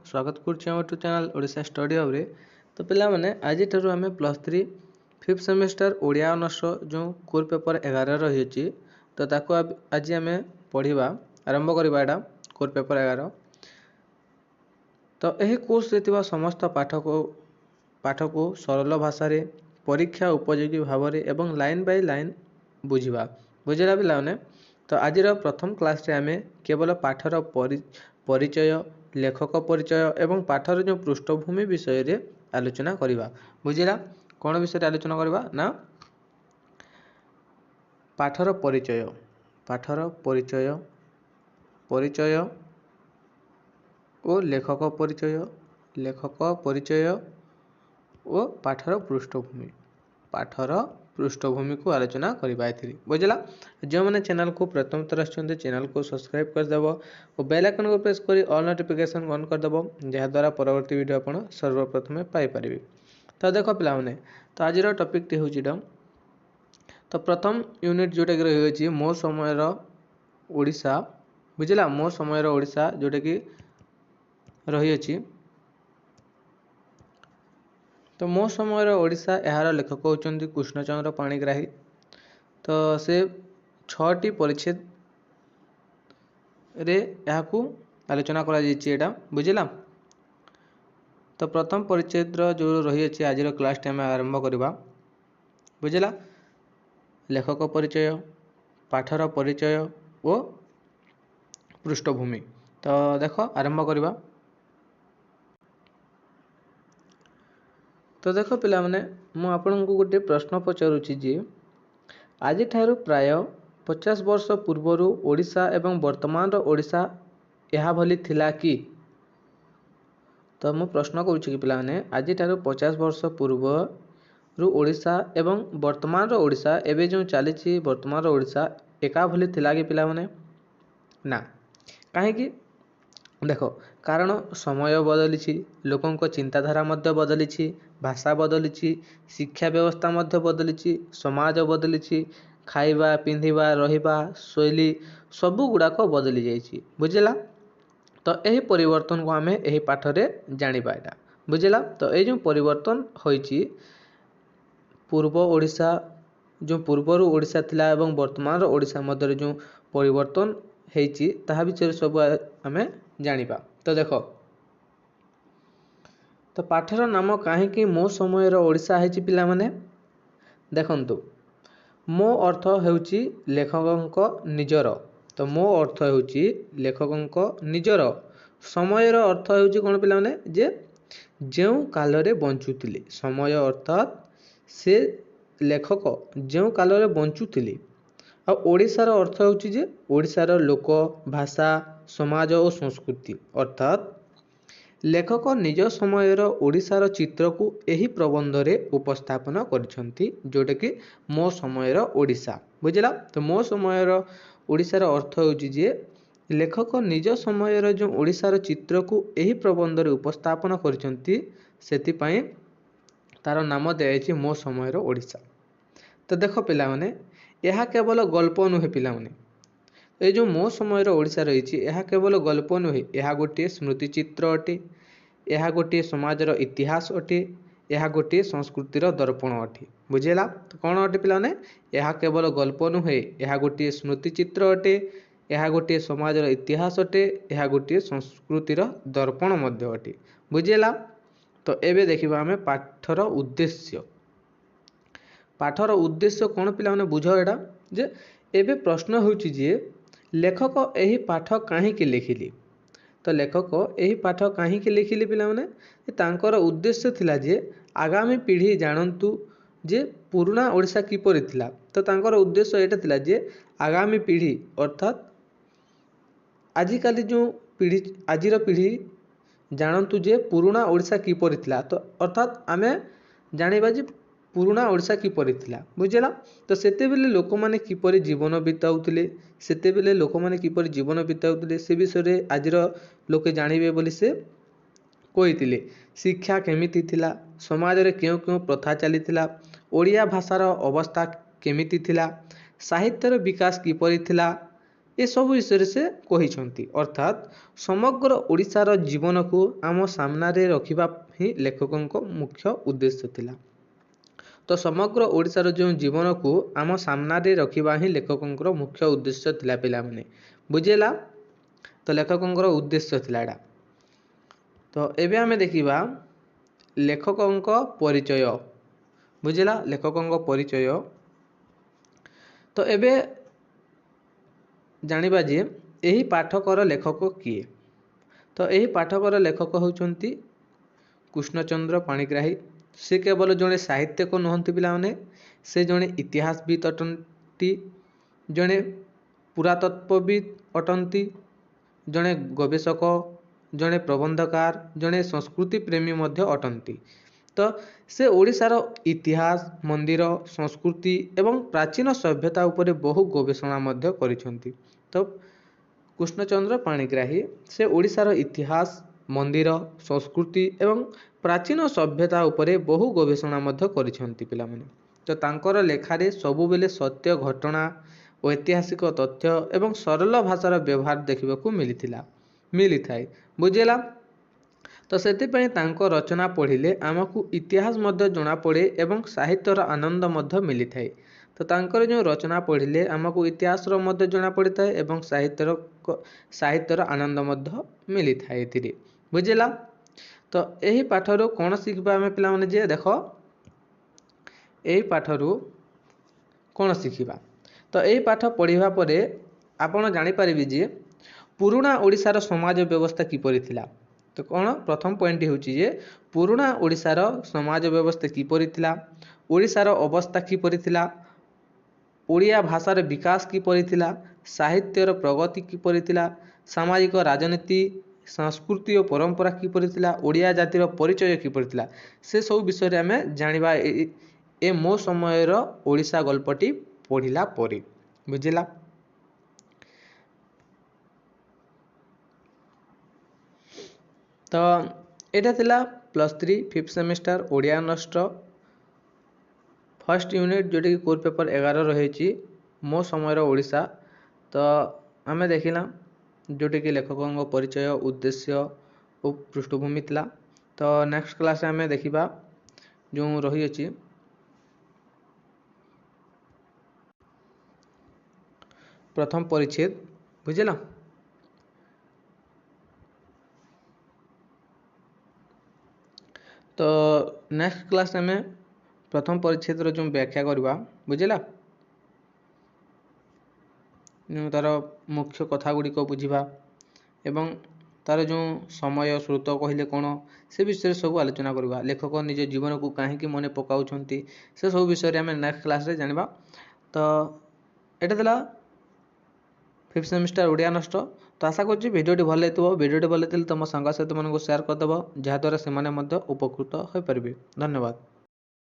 स्वागत करुच्चे YouTube channel Odisha study hub रे। तो पिला माने आज ठारू आम +3 5th सेमेस्टर ओडिया ऑनर्स जो कोर पेपर 11 रही अछि तो ताको आज आम पढ़ा आरंभ करवा एटा कोर पेपर 11। तो यही कोर्स रे समस्त पाठ को सरल भाषा रे परीक्षा उपयोगी भाव रे एवं लाइन बाय लाइन बुझा बुझेगा पिला माने। तो आज प्रथम क्लास रे आम केवल पाठर परिचय लेखक परिचय एवं पाठर जो पृष्ठभूमि विषय रे आलोचना करवा। बुझिला कौन विषय आलोचना करवा ना पाठर परिचय परिचय और लेखक परिचय और पाठर पृष्ठभूमि को आलोचना करवा। बुझला जो मैंने चैनल को प्रथम थर आछंते चैनल को सब्सक्राइब करदेव और बेल आइकन को प्रेस करी ऑल नोटिफिकेशन ऑन करदेव जहाँद्वारा परवर्ती वीडियो आप सर्वप्रथमे पाइपर। तो देख पिला माने तो आज टॉपिक टी होची तो प्रथम यूनिट जोटा कि रही मो समय ओडिशा। बुझला मो समय ओडिशा जोटा कि रही अछि। तो मो समय ओडिशा यार लेखक होचंती कृष्णचंद्र पाणिग्राही। तो से 6टी परिच्छेद रे याकू आलोचना करा जायछि एटा। बुझिला तो प्रथम परिच्छेद जो रही अछि आज क्लास टाइम आरंभ करवा। बुझिला लेखक परिचय पाठर परिचय और पृष्ठभूमि। तो देख आरंभ करवा। तो देख पिला माने मु आपन को गोटे प्रश्न पचारुछि जे आज ठारू प्राय 50 वर्ष पूर्वर ओडिशा एवं वर्तमान ओडिशा यहा भली थिला कि। तो मु प्रश्न करुछि कि पिला माने आज ठारू 50 वर्ष पूर्व ओडिशा एवं वर्तमान ओडिशा एबे जो चली वर्तमान ओडिशा एका भली थिला कि पिला माने ना। कहीं देख कारण समय बदली लोकों चिंताधारा मध्य बदली भाषा बदली शिक्षा व्यवस्था मध्य बदली समाज बदली खाइबा पिंधिबा रहिबा शैली सबु गुड़ाक बदली जाइए। बुझला तो यही परिवर्तन को आम यही पाठ रे जानिबा एटा। बुझला तो ये जो परिवर्तन होइछि पूर्व ओडिशा जो पूर्वर ओडिशा थिला एवं वर्तमान ओडिशा मध्य जो परिवर्तन होइछि ताहा विषय सब आम जानिबा। तो देख तो पाठर नाम कहीं मो समय ओडिशा है पिला माने देखंतु मो अर्थ हेउची लेखक निजर। तो मो अर्थ हेउची लेखक निजर समय अर्थ हेउची कौन पिला माने जे जो काल रे बंचुतिले समय अर्थात से लेखक जो काल रे बंचुतिले आ ओडिशार अर्थ हेउची जे ओडिशार लोक भाषा समाज और संस्कृति अर्थात लेखक निज समयर ओडिशार चित्र को यही प्रबंध रे उपस्थापन करिसंती जोटा कि मो समयर ओडिशा। बुझला तो मो समयर ओडिशार अर्थ होउची जे लेखक निज समयर जो ओडिशार चित्र को यही प्रबंध रे उपस्थापन करिसंती सेति पई तार नाम दिया मो समयर ओडिशा। तो देख पिला माने यह केवल गल्प नुहे पिला माने ये जो मो समय ओडिशा रही यह केवल गल्प नुहे यह गोटे स्मृति चित्र अटे यह गोटे समाजर इतिहास अटे यह गोटे संस्कृतिर दर्पण अटे। बुझेला तो कौन अटे पिला माने यह केवल गल्प नुहे यह गोटे स्मृति चित्र अटे यह गोटे समाजर इतिहास अटे यह गोटे संस्कृतिर दर्पण मध्य अटे। बुझेला तो एबे देखिबा हमें पाठर उद्देश्य। पाठर उद्देश्य कौन पिला माने बुझ एटा जे एबे प्रश्न होउची जे लेखक यही पाठ कहीं लिखिली। तो लेखक यही पाठ कहीं लिखिले पिला माने तांकर उद्देश्य थिला जे आगामी पीढ़ी जानतु जे पुराना ओडिशा किपरि थिला। तो तांकर उद्देश्य एटा थिला जे आगामी पीढ़ी अर्थात आजिकाली जो पीढ़ी आजिर पीढ़ी जानतु जे पुराना ओडिशा किपरि थिला। तो अर्थात आमे जानिबा जे पुराना ओडिशा किपरि थिला। बुझला तो सेते बेले लोक माने किपरि जीवन बिताउतिले सेते बेले लोक माने किपरि जीवन बिताउतिले से विषय रे आजिर लोके जानिबे बोली से कहितिले। शिक्षा केमिति थिला समाज रे केउ केउ प्रथा चली थिला ओडिया भाषार अवस्था केमिति थिला साहित्यर विकास किपरि थिला ଏସବୁ ବିଷୟରେ ସେ କହିଛନ୍ତି। ଅର୍ଥାତ୍ ସମଗ୍ର ଓଡ଼ିଶାର ଜୀବନକୁ ଆମ ସାମ୍ନାରେ ରଖିବା ହିଁ ଲେଖକଙ୍କ ମୁଖ୍ୟ ଉଦ୍ଦେଶ୍ୟ ଥିଲା। ତ ସମଗ୍ର ଓଡ଼ିଶାର ଯେଉଁ ଜୀବନକୁ ଆମ ସାମ୍ନାରେ ରଖିବା ହିଁ ଲେଖକଙ୍କର ମୁଖ୍ୟ ଉଦ୍ଦେଶ୍ୟ ଥିଲା ପିଲାମାନେ। ବୁଝିଲା? ତ ଲେଖକଙ୍କର ଉଦ୍ଦେଶ୍ୟ ଥିଲା ଏଇଟା। ତ ଏବେ ଆମେ ଦେଖିବା ଲେଖକଙ୍କ ପରିଚୟ। ବୁଝିଲା? ଲେଖକଙ୍କ ପରିଚୟ। ତ ଏବେ ଜାଣିବା ଯେ ଏହି ପାଠକର ଲେଖକ କିଏ। ତ ଏହି ପାଠକର ଲେଖକ ହେଉଛନ୍ତି କୃଷ୍ଣଚନ୍ଦ୍ର ପାଣିଗ୍ରାହୀ। ସେ କେବଳ ଜଣେ ସାହିତ୍ୟିକ ନୁହନ୍ତି ପିଲାମାନେ, ସେ ଜଣେ ଇତିହାସବିତ୍ ଅଟନ୍ତି, ଜଣେ ପୁରାତତ୍ତ୍ୱବିତ୍ ଅଟନ୍ତି, ଜଣେ ଗବେଷକ, ଜଣେ ପ୍ରବନ୍ଧକାର, ଜଣେ ସଂସ୍କୃତି ପ୍ରେମୀ ମଧ୍ୟ ଅଟନ୍ତି। ତ ସେ ଓଡ଼ିଶାର ଇତିହାସ, ମନ୍ଦିର, ସଂସ୍କୃତି ଏବଂ ପ୍ରାଚୀନ ସଭ୍ୟତା ଉପରେ ବହୁ ଗବେଷଣା ମଧ୍ୟ କରିଛନ୍ତି। ତ କୃଷ୍ଣଚନ୍ଦ୍ର ପାଣିଗ୍ରାହୀ ସେ ଓଡ଼ିଶାର ଇତିହାସ, ମନ୍ଦିର, ସଂସ୍କୃତି ଏବଂ ପ୍ରାଚୀନ ସଭ୍ୟତା ଉପରେ ବହୁ ଗବେଷଣା ମଧ୍ୟ କରିଛନ୍ତି ପିଲାମାନେ। ତ ତାଙ୍କର ଲେଖାରେ ସବୁବେଳେ ସତ୍ୟ ଘଟଣା, ଐତିହାସିକ ତଥ୍ୟ ଏବଂ ସରଳ ଭାଷାର ବ୍ୟବହାର ଦେଖିବାକୁ ମିଳିଥାଏ। ବୁଝିଲା? ତ ସେଥିପାଇଁ ତାଙ୍କ ରଚନା ପଢ଼ିଲେ ଆମକୁ ଇତିହାସ ମଧ୍ୟ ଜଣାପଡ଼େ ଏବଂ ସାହିତ୍ୟର ଆନନ୍ଦ ମଧ୍ୟ ମିଳିଥାଏ। ତ ତାଙ୍କର ଯେଉଁ ରଚନା ପଢ଼ିଲେ ଆମକୁ ଇତିହାସର ମଧ୍ୟ ଜଣାପଡ଼ିଥାଏ ଏବଂ ସାହିତ୍ୟର ଆନନ୍ଦ ମଧ୍ୟ ମିଳିଥାଏ ଏଥିରେ। ବୁଝିଲା? ତ ଏହି ପାଠରୁ କ'ଣ ଶିଖିବା ଆମେ ପିଲାମାନେ ଯେ ଦେଖ, ଏହି ପାଠରୁ କ'ଣ ଶିଖିବା? ତ ଏହି ପାଠ ପଢ଼ିବା ପରେ ଆପଣ ଜାଣିପାରିବେ ଯେ ପୁରୁଣା ଓଡ଼ିଶାର ସମାଜ ବ୍ୟବସ୍ଥା କିପରି ଥିଲା। ତ କ'ଣ ପ୍ରଥମ ପଏଣ୍ଟ ହେଉଛି ଯେ ପୁରୁଣା ଓଡ଼ିଶାର ସମାଜ ବ୍ୟବସ୍ଥା କିପରି ଥିଲା, ଓଡ଼ିଶାର ଅବସ୍ଥା କିପରି ଥିଲା, ଓଡ଼ିଆ ଭାଷାର ବିକାଶ କିପରି ଥିଲା, ସାହିତ୍ୟର ପ୍ରଗତି କିପରି ଥିଲା, ସାମାଜିକ ରାଜନୀତି, ସଂସ୍କୃତି ଓ ପରମ୍ପରା କିପରି ଥିଲା, ଓଡ଼ିଆ ଜାତିର ପରିଚୟ କିପରି ଥିଲା, ସେସବୁ ବିଷୟରେ ଆମେ ଜାଣିବା ଏ ମୋ ସମୟର ଓଡ଼ିଶା ଗଳ୍ପଟି ପଢ଼ିଲା ପରେ। ବୁଝିଲା? ତ ଏଇଟା ଥିଲା +3 5th ସେମିଷ୍ଟାର ଓଡ଼ିଆ ଅନର୍ସର ଫାର୍ଷ୍ଟ ୟୁନିଟ୍, ଯେଉଁଟାକି କୋର୍ ପେପର୍ 11 ରହିଛି ମୋ ସମୟର ଓଡ଼ିଶା। ତ ଆମେ ଦେଖିଲା ଯେଉଁଟାକି ଲେଖକଙ୍କ ପରିଚୟ, ଉଦ୍ଦେଶ୍ୟ ଓ ପୃଷ୍ଠଭୂମି ଥିଲା। ତ ନେକ୍ସଟ କ୍ଲାସରେ ଆମେ ଦେଖିବା ଯେଉଁ ରହିଅଛି ପ୍ରଥମ ପରିଚ୍ଛେଦ। ବୁଝିଲା? ତ ନେକ୍ସଟ କ୍ଲାସ ଆମେ ପ୍ରଥମ ପରିଚ୍ଛେଦର ଯେଉଁ ବ୍ୟାଖ୍ୟା କରିବା। ବୁଝିଲା? ତାର ମୁଖ୍ୟ କଥା ଗୁଡ଼ିକ ବୁଝିବା ଏବଂ ତାର ଯେଉଁ ସମୟ ସ୍ରୋତ କହିଲେ କ'ଣ ସେ ବିଷୟରେ ସବୁ ଆଲୋଚନା କରିବା। ଲେଖକ ନିଜ ଜୀବନକୁ କାହିଁକି ମନେ ପକାଉଛନ୍ତି ସେ ସବୁ ବିଷୟରେ ଆମେ ନେକ୍ସଟ କ୍ଲାସରେ ଜାଣିବା। ତ ଏଇଟା ଥିଲା 5th ସେମିଷ୍ଟାର ଓଡ଼ିଆ ଅନର୍ସ। ତ ଆଶା କରୁଛି ଭିଡ଼ିଓଟି ଭଲ ହେଇଥିବ। ଭିଡ଼ିଓଟି ଭଲ ହେଇଥିଲେ ତୁମ ସାଙ୍ଗସାଥିମାନଙ୍କୁ ସେୟାର କରିଦେବ, ଯାହାଦ୍ୱାରା ସେମାନେ ମଧ୍ୟ ଉପକୃତ ହୋଇପାରିବେ। ଧନ୍ୟବାଦ।